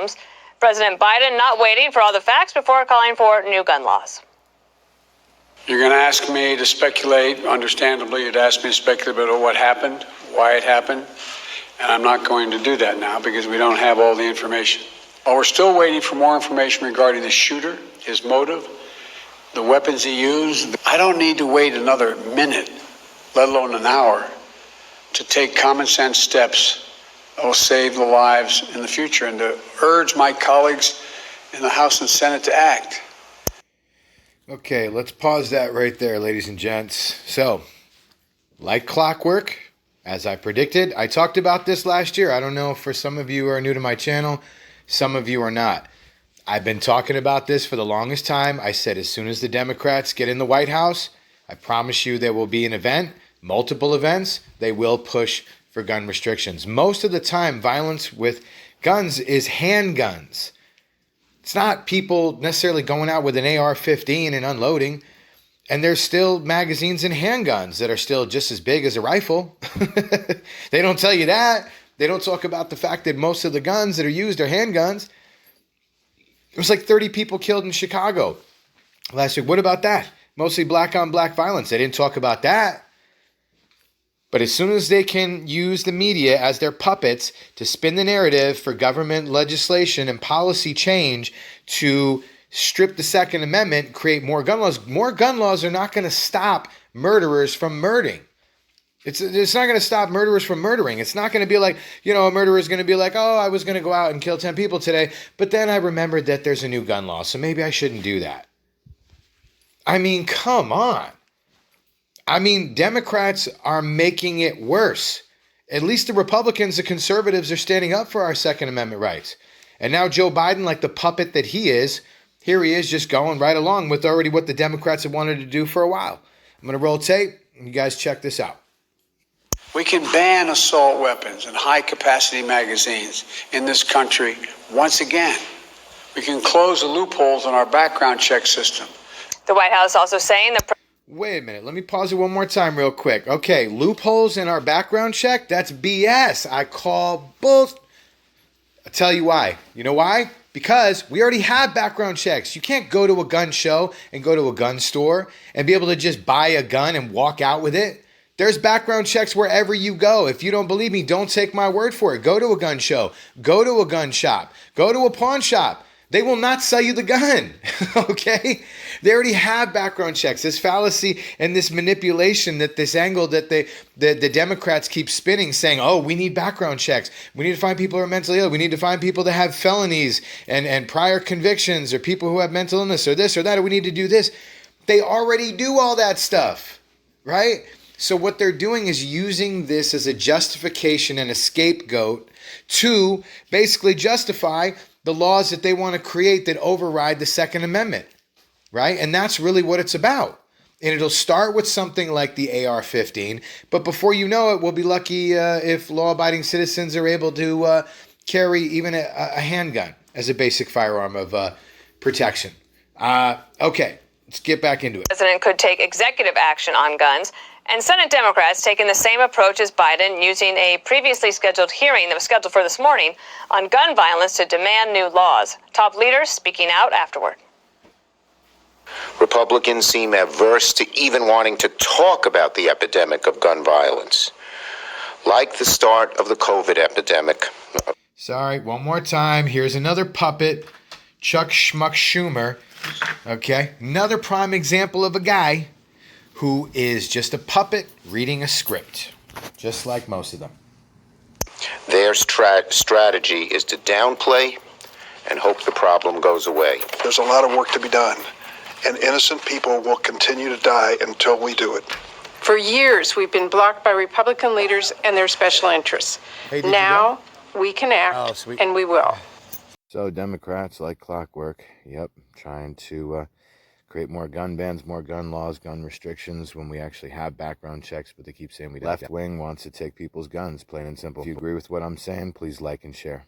Dems. President Biden not waiting for all the facts before calling for new gun laws. You're going to ask me to speculate. Understandably, you'd ask me to speculate about what happened, why it happened. And I'm not going to do that now because we don't have all the information. While we're still waiting for more information regarding the shooter, his motive, the weapons he used, I don't need to wait another minute, let alone an hour, to take common sense steps that will save the lives in the future and to urge my colleagues in the House and Senate to act. Okay, let's pause that right there, ladies and gents. So, like clockwork, as I predicted, I talked about this last year. I don't know if for some of you who are new to my channel, some of you are not. I've been talking about this for the longest time. I said as soon as the Democrats get in the White House, I promise you there will be an event, multiple events. They will push for gun restrictions. Most of the time, violence with guns is handguns. It's not people necessarily going out with an AR-15 and unloading. And there's still magazines and handguns that are still just as big as a rifle. They don't tell you that. They don't talk about the fact that most of the guns that are used are handguns. There was like 30 people killed in Chicago last week. What about that? Mostly black on black violence. They didn't talk about that. But as soon as they can use the media as their puppets to spin the narrative for government legislation and policy change to strip the Second Amendment, create more gun laws are not going to stop murderers from murdering. It's not going to stop murderers from murdering. It's not going to be like, a murderer is going to be like, oh, I was going to go out and kill 10 people today, but then I remembered that there's a new gun law, so maybe I shouldn't do that. I mean, come on. I mean, Democrats are making it worse. At least the Republicans, the conservatives are standing up for our Second Amendment rights. And now Joe Biden, like the puppet that he is, here he is just going right along with already what the Democrats have wanted to do for a while. I'm going to roll tape. You guys check this out. We can ban assault weapons and high-capacity magazines in this country once again. We can close the loopholes in our background check system. The White House also saying the Wait a minute. Let me pause it one more time real quick. Okay, loopholes in our background check? That's BS. I call bull. I'll tell you why. You know why? Because we already have background checks. You can't go to a gun show and go to a gun store and be able to just buy a gun and walk out with it. There's background checks wherever you go. If you don't believe me, don't take my word for it. Go to a gun show. Go to a gun shop. Go to a pawn shop. They will not sell you the gun, okay? They already have background checks. This fallacy and this manipulation, that this angle that the Democrats keep spinning, saying, oh, we need background checks. We need to find people who are mentally ill. We need to find people that have felonies and prior convictions, or people who have mental illness, or this or that, or we need to do this. They already do all that stuff, right? So what they're doing is using this as a justification and a scapegoat to basically justify the laws that they want to create that override the Second Amendment, right? And that's really what it's about. And it'll start with something like the AR-15, but before you know it, we'll be lucky if law-abiding citizens are able to carry even a handgun as a basic firearm of protection. Okay, let's get back into it. The president could take executive action on guns, and Senate Democrats taking the same approach as Biden, using a previously scheduled hearing that was scheduled for this morning on gun violence to demand new laws. Top leaders speaking out afterward. Republicans seem averse to even wanting to talk about the epidemic of gun violence. Like the start of the COVID epidemic. Sorry, one more time. Here's another puppet, Chuck Schmuck Schumer. Okay, another prime example of a guy who is just a puppet reading a script, just like most of them. Their strategy is to downplay and hope the problem goes away. There's a lot of work to be done, and innocent people will continue to die until we do it. For years, we've been blocked by Republican leaders and their special interests. Hey, now we can act, and we will. So Democrats, like clockwork, trying to create more gun bans, more gun laws, gun restrictions when we actually have background checks, but they keep saying we don't. Left wing wants to take people's guns, plain and simple. If you agree with what I'm saying, please like and share.